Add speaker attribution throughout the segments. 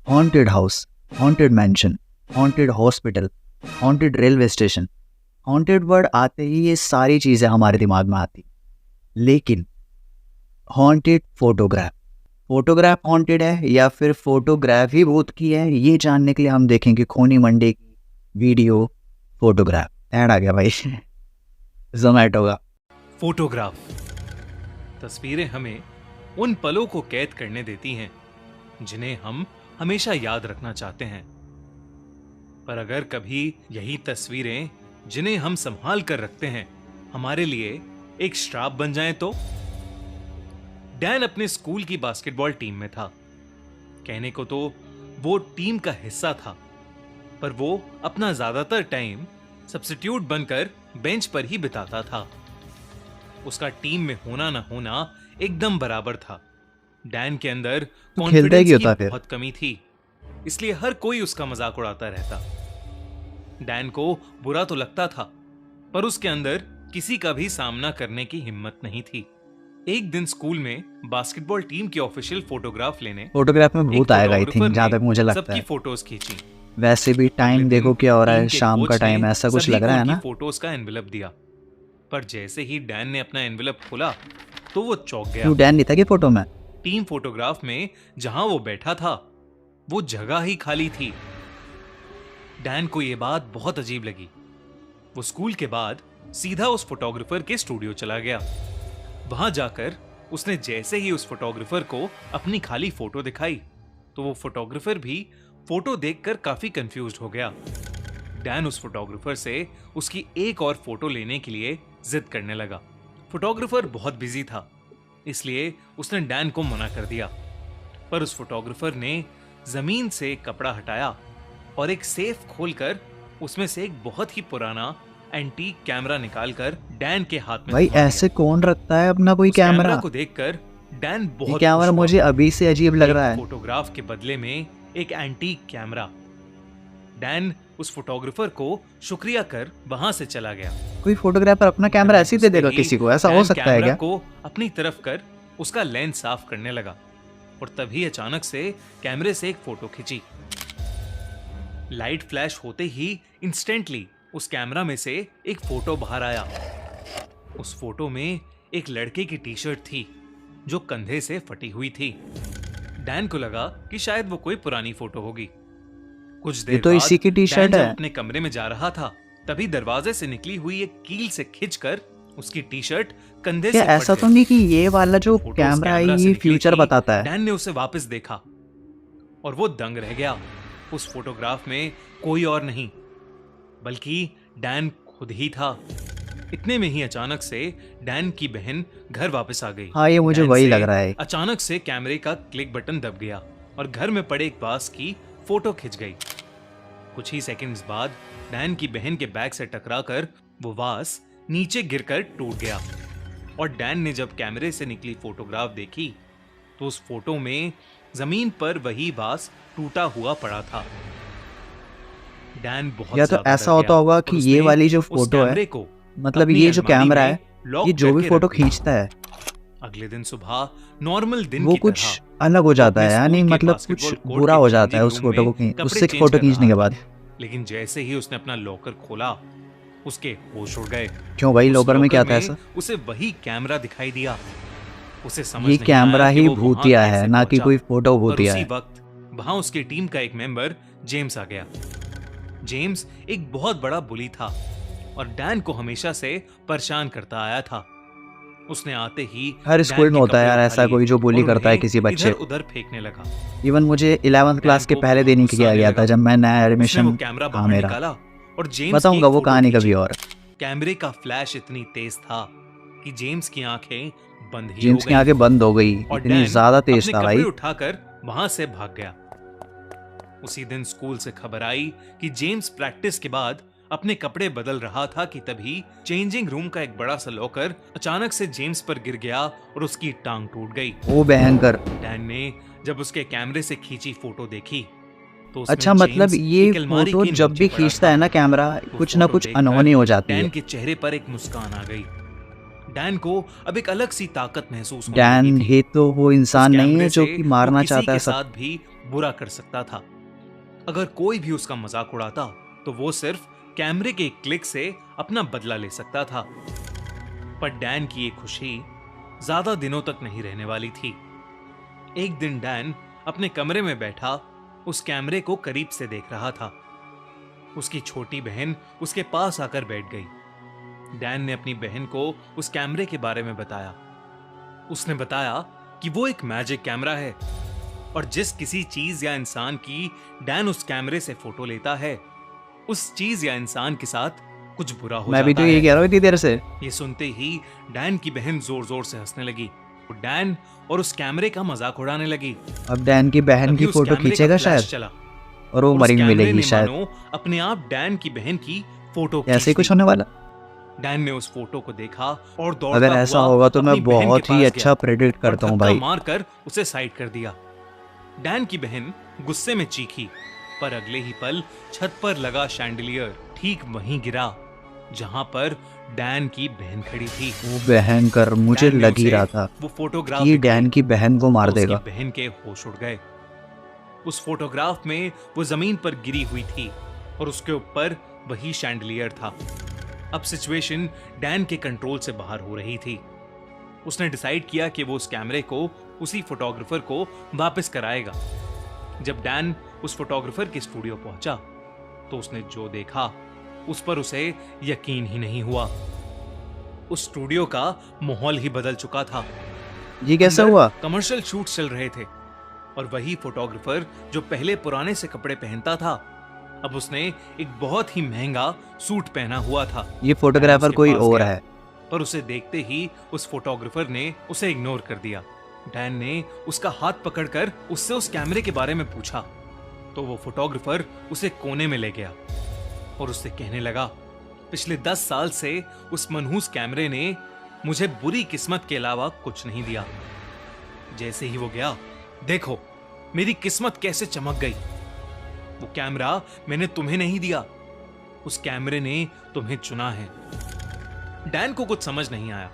Speaker 1: Haunted house, haunted mention, haunted hospital, haunted railway station, haunted word आते ही ये सारी चीज़ें हमारे दिमाग में आती। लेकिन हॉन्टेड फोटोग्राफ, फोटोग्राफ हॉन्टेड है या फिर फोटोग्राफ ही भूत की है, ये जानने के लिए हम देखेंगे खोनी मंडे की वीडियो फोटोग्राफ। ऐड आ गया भाई जोमैटो का।
Speaker 2: फोटोग्राफ। तस्वीरें हमें उन पलों को कैद करने देती हैं जिन्हें हम हमेशा याद रखना चाहते हैं। पर अगर कभी यही तस्वीरें जिन्हें हम संभाल कर रखते हैं हमारे लिए एक श्राप बन जाएं तो? डैन अपने स्कूल की बास्केटबॉल टीम में था। कहने को तो वो टीम का हिस्सा था, पर वो अपना ज्यादातर टाइम सब्स्टिट्यूट बनकर बेंच पर ही बिताता था। उसका टीम में होना ना होना एकदम बराबर था। डैन के अंदर कॉन्फिडेंस की बहुत कमी थी, इसलिए हर कोई उसका मजाक उड़ाता रहता। डैन को बुरा तो लगता था, पर उसके अंदर किसी का भी सामना करने की हिम्मत नहीं थी। एक दिन स्कूल में बास्केटबॉल टीम की ऑफिशियल फोटोग्राफ लेने
Speaker 1: फोटोग्राफ में भूत आएगा आई थिंक, जहां तक मुझे लगता है।
Speaker 2: सबकी फोटोज खींची।
Speaker 1: वैसे भी टाइम देखो क्या हो रहा है, शाम का टाइम, ऐसा कुछ लग रहा है ना।
Speaker 2: फोटोज का एनवेलप दिया, पर जैसे ही डैन ने अपना एनवेलप खोला तो वो चौंक गया।
Speaker 1: क्यों, डैन नहीं था कि फोटो में?
Speaker 2: टीम फोटोग्राफ में जहां वो बैठा था वो जगह ही खाली थी। डैन को यह बात बहुत अजीब लगी। वो स्कूल के बाद सीधा उस फोटोग्राफर के स्टूडियो चला गया। वहां जाकर उसने जैसे ही उस फोटोग्राफर को अपनी खाली फोटो दिखाई तो वो फोटोग्राफर भी फोटो देखकर काफी कंफ्यूज्ड हो गया। डैन उस फोटोग्राफर से उसकी एक और फोटो लेने के लिए जिद करने लगा। फोटोग्राफर बहुत बिजी था, इसलिए उसने डैन को मना कर दिया। पर उस फोटोग्राफर ने जमीन से कपड़ा हटाया और एक सेफ खोलकर उसमें से एक बहुत ही पुराना एंटीक कैमरा निकालकर डैन के हाथ में।
Speaker 1: भाई ऐसे कौन रखता है अपना कोई कैमरा?
Speaker 2: को देखकर डैन बहुत
Speaker 1: कैमरा मुझे अभी से अजीब लग रहा है।
Speaker 2: फोटोग्राफ के बदले में एक एंटीक कैमरा। डैन उस फोटोग्राफर को शुक्रिया कर वहां से चला गया।
Speaker 1: कोई फोटोग्राफर अपना कैमरा ऐसे ही दे देगा किसी को? ऐसा हो सकता है क्या?
Speaker 2: को अपनी तरफ कर उसका लेंस साफ करने लगा और तभी अचानक से कैमरे से एक फोटो खींची। लाइट फ्लैश होते ही इंस्टेंटली उस कैमरा में से एक फोटो बाहर आया। उस फोटो में एक लड़के की टी शर्ट थी जो कंधे से फटी हुई थी। डैन को लगा कि शायद वो कोई पुरानी फोटो होगी। कुछ देर
Speaker 1: तो इसी की टी शर्ट है।
Speaker 2: अपने कमरे में जा रहा था तभी दरवाजे से निकली हुई एक कील से खींचकर उसकी टी शर्ट कंधे से
Speaker 1: ऐसा तो नहीं कि ये वाला जो कैमरा है ये फ्यूचर बताता है?
Speaker 2: डैन ने उसे वापस देखा और वो दंग रह गया। उस फोटोग्राफ में कोई और नहीं बल्कि डैन खुद ही था। इतने में ही अचानक से डैन की बहन घर वापस आ गई।
Speaker 1: हाँ, ये मुझे वही लग रहा है।
Speaker 2: अचानक से कैमरे का क्लिक बटन दब गया और घर में पड़े एक वास की फोटो खिंच गई। कुछ ही सेकंड्स बाद डैन की बहन के बैग से टकराकर वो वास नीचे गिरकर टूट गया और डैन ने जब कैमरे से निकली फोटोग्राफ देखी तो उस फोटो में जमीन पर वही वास टूटा हुआ पड़ा था। डैन बहुत
Speaker 1: या तो ऐसा होता होगा कि ये वाली जो फोटो है, मतलब ये जो कैमरा है, ये जो भी फोटो खींचता है
Speaker 2: अगले दिन सुबह नॉर्मल दिन
Speaker 1: वो कुछ अलग हो जाता है, यानी मतलब कुछ बुरा हो जाता है उस फोटो को उससे फोटो खींचने के बाद।
Speaker 2: लेकिन जैसे ही उसने अपना लॉकर खोला उसके होश उड़ गए।
Speaker 1: क्यों भाई, लॉकर में क्या था ऐसा?
Speaker 2: उसे वही कैमरा दिखाई दिया। उसे समझ
Speaker 1: ये कैमरा ही भूतिया है, ना कि कोई फोटो भूतिया है।
Speaker 2: उसी वक्त वहां उसकी टीम का एक मेंबर जेम्स आ गया। जेम्स एक बहुत बड़ा बुली था और डैन को हमेशा से परेशान करता आया था। उसने आते ही
Speaker 1: हर स्कूल में होता है यार ऐसा कोई जो बुली करता है किसी बच्चे
Speaker 2: को, उधर फेंकने लगा।
Speaker 1: इवन मुझे 11th क्लास के पहले दिन किया गया था जब मैं नया एडमिशन था मेरा,
Speaker 2: और जेम्स
Speaker 1: बताऊंगा वो कहानी कभी और।
Speaker 2: कैमरे का फ्लैश इतनी तेज था कि जेम्स की आंखें
Speaker 1: बंद हो गई। इतनी ज्यादा तेज था भाई।
Speaker 2: उठाकर वहां से भाग गया। उसी दिन स्कूल से खबर आई कि जेम्स प्रैक्टिस के बाद अपने कपड़े बदल रहा था कि तभी चेंजिंग रूम का एक बड़ा सा लॉकर अचानक से जेम्स पर गिर गया और उसकी टांग टूट गई।
Speaker 1: ओ भयंकर।
Speaker 2: डैन ने जब उसके कैमरे से खींची फोटो देखी तो
Speaker 1: अच्छा, मतलब ये फोटो जब भी खींचता है ना कैमरा, कुछ ना कुछ अनहोनी हो जाती है।
Speaker 2: डैन के चेहरे पर एक मुस्कान आ गई। डैन को अब एक अलग सी ताकत महसूस होने
Speaker 1: डैन
Speaker 2: लगी थी।
Speaker 1: ये तो वो इंसान नहीं है जो कि मारना चाहता है
Speaker 2: साथ भी बुरा कर सकता था। अगर कोई भी उसका मजाक उड़ाता तो वो सिर्फ कैमरे के एक क्लिक से अपना बदला ले सकता था। पर डैन की ये खुशी ज्यादा दिनों तक नहीं रहने वाली थी। एक दिन डैन अपने कमरे में बैठा उस कैमरे को करीब से देख रहा था। उसकी छोटी बहन उसके पास आकर बैठ गई। डैन ने अपनी बहन को उस कैमरे के बारे में बताया। उसने बताया कि वो एक मैजिक कैमरा है और जिस किसी चीज या इंसान की डैन उस कैमरे से फोटो लेता है, उस चीज या इंसान के साथ कुछ बुरा हो
Speaker 1: मैं भी
Speaker 2: जाता
Speaker 1: तो ये
Speaker 2: है।
Speaker 1: कह रहा हूँ इतनी देर से।
Speaker 2: ये सुनते ही डैन की बहन जोर जोर से हंसने लगी। वो डैन और उस कैमरे का मजाक उड़ाने लगी।
Speaker 1: अब डैन की बहन
Speaker 2: तभी
Speaker 1: की
Speaker 2: उस
Speaker 1: फोटो
Speaker 2: कैमरे का
Speaker 1: खींचेगा
Speaker 2: फ्लैश
Speaker 1: शायद,
Speaker 2: चला
Speaker 1: और वो
Speaker 2: और उस
Speaker 1: मरी
Speaker 2: कैमरे
Speaker 1: मिलेगी
Speaker 2: ने
Speaker 1: शायद।
Speaker 2: मानो अपने आप डैन की बहन की फोटो
Speaker 1: ऐसे ही
Speaker 2: खींच
Speaker 1: कुछ
Speaker 2: ली।
Speaker 1: होने वाला।
Speaker 2: डैन ने उस फोटो को देखा और दौड़ता
Speaker 1: अगर ऐसा
Speaker 2: हुआ
Speaker 1: होगा तो मैं
Speaker 2: अपनी बहन के
Speaker 1: बहुत ही
Speaker 2: पास
Speaker 1: अच्छा
Speaker 2: गया
Speaker 1: प्रेडिक्ट
Speaker 2: और
Speaker 1: करता हूँ
Speaker 2: धक्का
Speaker 1: भाई।
Speaker 2: मारकर उसे साइड कर दिया। डैन की बहन गुस्से में चीखी, पर अगले ही पल छत पर लगा शैंडलियर ठीक वहीं गिरा जहां पर डैन की बहन खड़ी थी।
Speaker 1: वो बहन कर मुझे
Speaker 2: डैन ने
Speaker 1: लग ही
Speaker 2: उसे
Speaker 1: रहा था
Speaker 2: वो फोटोग्राफ
Speaker 1: कि
Speaker 2: दिखाई
Speaker 1: डैन की बहन को मार
Speaker 2: और उसकी
Speaker 1: देगा।
Speaker 2: बहन के होश उड़ गए। उस फोटोग्राफ में वो जमीन पर गिरी हुई थी और उसके ऊपर वही शैंडलियर था। अब सिचुएशन डैन के कंट्रोल से बाहर हो रही थी। उसने डिसाइड किया कि वो उस कैमरे को उसी फोटोग्राफर को वापस कराएगा। जब डैन उस फोटोग्राफर के स्टूडियो पहुंचा तो उसने जो देखा उस पर उसे यकीन ही नहीं हुआ। उस स्टूडियो का माहौल ही बदल चुका था।
Speaker 1: ये कैसा
Speaker 2: अंदर
Speaker 1: हुआ?
Speaker 2: कमर्शियल शूट चल रहे थे और वही फोटोग्राफर जो पहले पुराने से कपड़े पहनता था, अब उसने एक बहुत ही महंगा सूट पहना हुआ था।
Speaker 1: ये फोटोग्राफर
Speaker 2: उसके
Speaker 1: कोई
Speaker 2: पास
Speaker 1: और
Speaker 2: गया,
Speaker 1: है।
Speaker 2: पर उसे देखते ही उस फोटोग्राफर ने उसे इग्नोर कर दिया। डैन ने उसका हाथ पकड़कर उससे उस कैमरे के बारे में पूछा तो वो फोटोग्राफर उसे कोने में ले गया और उससे कहने लगा, पिछले 10 साल से उस मनहूस कैमरे ने मुझे बुरी किस्मत के अलावा कुछ नहीं दिया। जैसे ही वो गया, देखो मेरी किस्मत कैसे चमक गई। वो कैमरा मैंने तुम्हें नहीं दिया, उस कैमरे ने तुम्हें चुना है। डैन को कुछ समझ नहीं आया।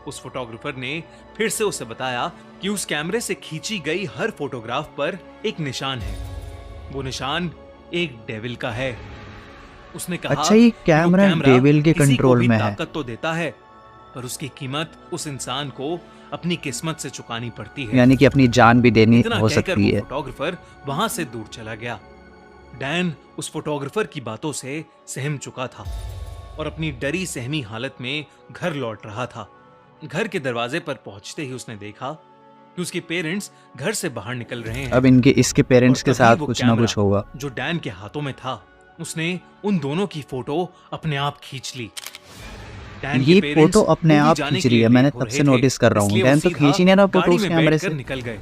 Speaker 2: उस फोटोग्राफर ने फिर से उसे बताया कि उस कैमरे से खींची गई हर फोटोग्राफ पर एक निशान है। वो निशान एक डेविल का है। उसने कहा,
Speaker 1: अच्छा, ये
Speaker 2: कि वो
Speaker 1: कैमरा डेविल के
Speaker 2: किसी को
Speaker 1: कंट्रोल
Speaker 2: भी
Speaker 1: में है।
Speaker 2: ताकत तो देता है, पर उसकी कीमत उस इंसान को अपनी किस्मत से चुकानी पड़ती है।
Speaker 1: यानी कि अपनी जान भी देनी
Speaker 2: इतना
Speaker 1: हो
Speaker 2: कहकर
Speaker 1: सकती
Speaker 2: वो
Speaker 1: है।
Speaker 2: फोटोग्राफर वहां से दूर चला गया। डैन उस फोटोग्राफर की बातों से सहम चुका था और अपनी डरी सहमी हालत में घर लौट रहा था। घर के दरवाजे पर पहुंचते ही उसने देखा कि उसके पेरेंट्स घर से बाहर निकल रहे हैं।
Speaker 1: अब इसके पेरेंट्स
Speaker 2: और
Speaker 1: के
Speaker 2: तभी
Speaker 1: साथ
Speaker 2: वो
Speaker 1: कुछ ना
Speaker 2: कैमरा
Speaker 1: कुछ होगा।
Speaker 2: जो डैन के हाथों में था, उसने उन दोनों की फोटो अपने आप खींच ली। डैन के
Speaker 1: ये
Speaker 2: पेरेंट्स
Speaker 1: फोटो अपने
Speaker 2: मूवी
Speaker 1: आप
Speaker 2: जाने
Speaker 1: खींच
Speaker 2: के
Speaker 1: रही
Speaker 2: लिए
Speaker 1: है, मैंने
Speaker 2: लेट हो
Speaker 1: तब
Speaker 2: रहे
Speaker 1: से
Speaker 2: थे,
Speaker 1: नोटिस कर रहा हूँ।
Speaker 2: इसलिए वो
Speaker 1: डैन तो
Speaker 2: सीधा
Speaker 1: खींच ही नहीं रहा फोटो
Speaker 2: गाड़ी
Speaker 1: उस
Speaker 2: में
Speaker 1: कैमरे
Speaker 2: बैठकर
Speaker 1: से।
Speaker 2: निकल गए।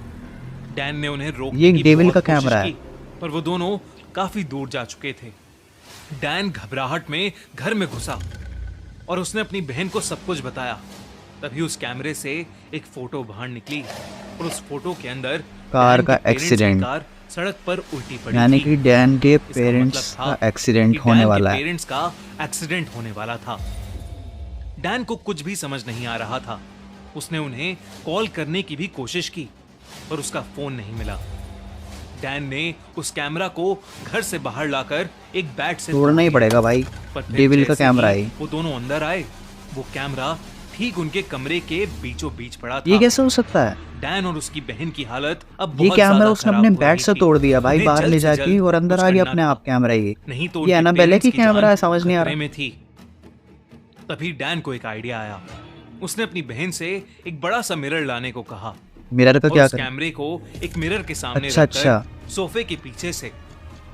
Speaker 2: डैन ने उन्हें रोकने
Speaker 1: ये
Speaker 2: की
Speaker 1: डेविल
Speaker 2: बहुत
Speaker 1: का
Speaker 2: कोशिश
Speaker 1: कैमरा है।
Speaker 2: की, पर वो दोनों काफी दूर जा चुके थे। डैन घबराहट में घर में घुसा और उसने अपनी बहन को सब कुछ बताया। तभी उस कैमरे से एक फोटो बाहर निकली और उस फोटो के अंदर
Speaker 1: कार
Speaker 2: डैन
Speaker 1: का
Speaker 2: के पेरेंट्स की
Speaker 1: एक्सीडेंट।
Speaker 2: कार सड़क पर उल्टी पड़ी
Speaker 1: यानी
Speaker 2: थी।
Speaker 1: कि डैन के
Speaker 2: इसका
Speaker 1: पेरेंट्स
Speaker 2: मतलब था
Speaker 1: का एक्सीडेंट
Speaker 2: कि
Speaker 1: होने
Speaker 2: डैन के
Speaker 1: वाला है।
Speaker 2: पेरेंट्स का एक्सीडेंट होने वाला था। डैन को कुछ भी समझ नहीं आ रहा था। उसने उन्हें कॉल करने की भी कोशिश की, पर उसका फोन नहीं मिला। डैन ने उस कैमरा को घर से बाहर लाकर एक बैट से
Speaker 1: तोड़ना ही
Speaker 2: तोड़ दिया।
Speaker 1: पड़ेगा भाई,
Speaker 2: पर फिर
Speaker 1: डेविल का
Speaker 2: जैसे
Speaker 1: कैमरा
Speaker 2: ही
Speaker 1: है।
Speaker 2: वो दोनों अंदर आए, वो कैमरा ठीक उनके कमरे के बीचों बीच पड़ा था।
Speaker 1: ये कैसे हो सकता है?
Speaker 2: डैन और उसकी बहन की हालत अब
Speaker 1: ये
Speaker 2: बहुत
Speaker 1: कैमरा
Speaker 2: ज्यादा
Speaker 1: उसने
Speaker 2: खराब
Speaker 1: अपने
Speaker 2: हो
Speaker 1: बैट
Speaker 2: रही
Speaker 1: से
Speaker 2: थी।
Speaker 1: तोड़ दिया भाई,
Speaker 2: उन्हें
Speaker 1: बाहर
Speaker 2: जल्द
Speaker 1: ले
Speaker 2: से
Speaker 1: जाके,
Speaker 2: जल्द
Speaker 1: और अंदर
Speaker 2: कुछ
Speaker 1: आ गया
Speaker 2: करना
Speaker 1: अपने
Speaker 2: था।
Speaker 1: आप कैमरा। ये
Speaker 2: नहीं तो
Speaker 1: ये
Speaker 2: उनके
Speaker 1: एनाबेले
Speaker 2: पेरेंट्स
Speaker 1: की
Speaker 2: की
Speaker 1: कैमरा
Speaker 2: जान
Speaker 1: है, समझ नहीं आ
Speaker 2: खतरे
Speaker 1: रहा।
Speaker 2: में थी। तभी डैन को एक आइडिया आया। उसने अपनी बहन से एक बड़ा सा मिरर लाने को कहा
Speaker 1: मिरर का
Speaker 2: और
Speaker 1: क्या
Speaker 2: उस
Speaker 1: करें?
Speaker 2: कैमरे को एक मिरर के सामने
Speaker 1: अच्छा,
Speaker 2: रखकर
Speaker 1: अच्छा।
Speaker 2: सोफे के पीछे से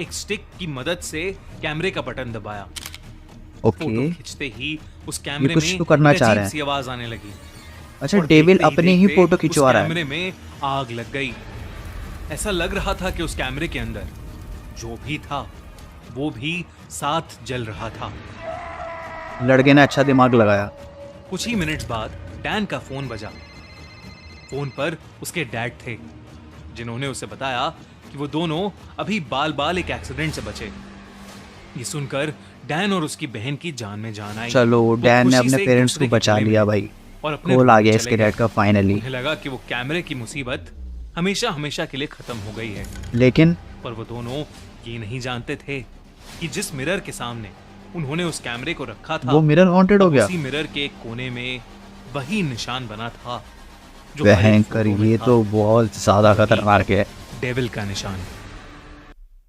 Speaker 2: एक स्टिक की मदद से कैमरे का बटन दबाया।
Speaker 1: ओके,
Speaker 2: फोटो खींचते ही उस कैमरे
Speaker 1: कुछ
Speaker 2: में
Speaker 1: तो करना
Speaker 2: एक
Speaker 1: चाह
Speaker 2: अजीब
Speaker 1: रहे हैं।
Speaker 2: सी आवाज आने लगी।
Speaker 1: अच्छा,
Speaker 2: और
Speaker 1: डेविल
Speaker 2: देखते
Speaker 1: अपने ही
Speaker 2: देखते
Speaker 1: फोटो
Speaker 2: उस
Speaker 1: खिंचवा रहा है।
Speaker 2: कैमरे में आग लग गई। ऐसा लग रहा था कि उस कैमरे के अंदर जो भी था वो भी साथ जल रहा था।
Speaker 1: लड़के ने अच्छा दिमाग लगाया।
Speaker 2: कुछ ही मिनट्स बाद डैन का फोन बजा। फोन पर उसके डैड थे, जिन्होंने उसे बताया कि वो दोनों अभी बाल बाल एक एक्सीडेंट से बचे। ये सुनकर डैन और उसकी बहन की जान में जान आई।
Speaker 1: चलो,
Speaker 2: वो
Speaker 1: डैन ने
Speaker 2: खुशी
Speaker 1: अपने
Speaker 2: से एक
Speaker 1: पेरेंट्स
Speaker 2: दूसरे
Speaker 1: को
Speaker 2: के
Speaker 1: बचा
Speaker 2: गले
Speaker 1: लिया
Speaker 2: मिले
Speaker 1: भाई।
Speaker 2: और अपने
Speaker 1: कॉल
Speaker 2: रूम
Speaker 1: आ
Speaker 2: में
Speaker 1: गया
Speaker 2: चले
Speaker 1: इसके
Speaker 2: गए।
Speaker 1: डैड का फाइनली।
Speaker 2: उन्हें लगा कि वो कैमरे की मुसीबत हमेशा हमेशा के लिए खत्म हो गई है।
Speaker 1: लेकिन
Speaker 2: पर वो दोनों ये नहीं जानते थे कि जिस मिरर के सामने उन्होंने उस कैमरे को रखा था,
Speaker 1: वो मिरर हॉन्टेड हो
Speaker 2: अब
Speaker 1: गया।
Speaker 2: उसी मिरर के एक कोने में वही निशान बना था जो हर एक
Speaker 1: भयंकर,
Speaker 2: फोटो में
Speaker 1: ये
Speaker 2: था,
Speaker 1: तो बहुत ज़्यादा खतरनाक है।
Speaker 2: डेविल का निशान।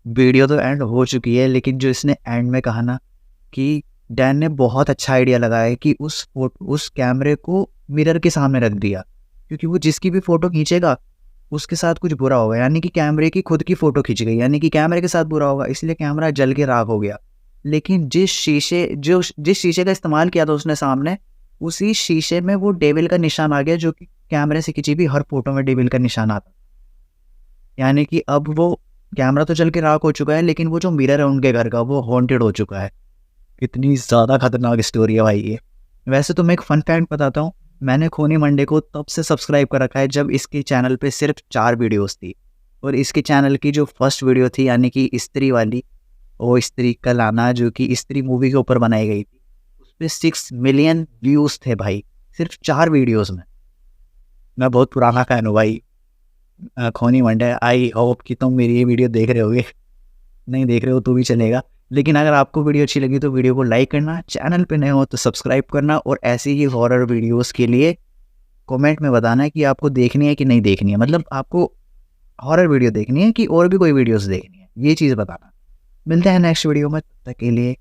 Speaker 1: वीडियो तो एंड हो चुकी है, लेकिन जो इसने एंड में कहा ना कि डैन ने बहुत अच्छा आइडिया लगाया है कि उस कैमरे को मिरर के सामने रख दिया, क्योंकि वो जिसकी भी फ़ोटो खींचेगा उसके साथ कुछ बुरा होगा, यानी कि कैमरे की खुद की फ़ोटो खींच गई, यानी कि कैमरे के साथ बुरा होगा, इसलिए कैमरा जल के राख हो गया। लेकिन जिस शीशे का इस्तेमाल किया था उसने सामने, उसी शीशे में वो डेविल का निशान आ गया, जो कि कैमरे से खींची भी हर फोटो में डेविल का निशान आता। यानी कि अब वो कैमरा तो जल के राख हो चुका है, लेकिन वो जो मिरर है उनके घर का वो हॉन्टेड हो चुका है। कितनी ज़्यादा खतरनाक स्टोरी है भाई ये। वैसे तो मैं एक फन फैक्ट बताता हूँ, मैंने खूनी मंडे को तब से सब्सक्राइब कर रखा है जब इसके चैनल पे सिर्फ 4 वीडियोस थी, और इसके चैनल की जो फर्स्ट वीडियो थी यानी कि स्त्री वाली, वो स्त्री कल आना, जो कि स्त्री मूवी के ऊपर बनाई गई थी, उस पर 6 मिलियन व्यूज़ थे भाई, सिर्फ 4 वीडियोज़ में। मैं बहुत पुराना फैन हूँ भाई खूनी मंडे। आई होप कि तुम मेरी ये वीडियो देख रहे होगे, नहीं देख रहे हो तो भी चलेगा। लेकिन अगर आपको वीडियो अच्छी लगी तो वीडियो को लाइक करना, चैनल पे नए हो तो सब्सक्राइब करना, और ऐसे ही हॉरर वीडियोस के लिए कमेंट में बताना कि आपको देखनी है कि नहीं देखनी है, मतलब आपको हॉरर वीडियो देखनी है कि और भी कोई वीडियोस देखनी है, ये चीज़ बताना। मिलते हैं नेक्स्ट वीडियो में, तब तक के लिए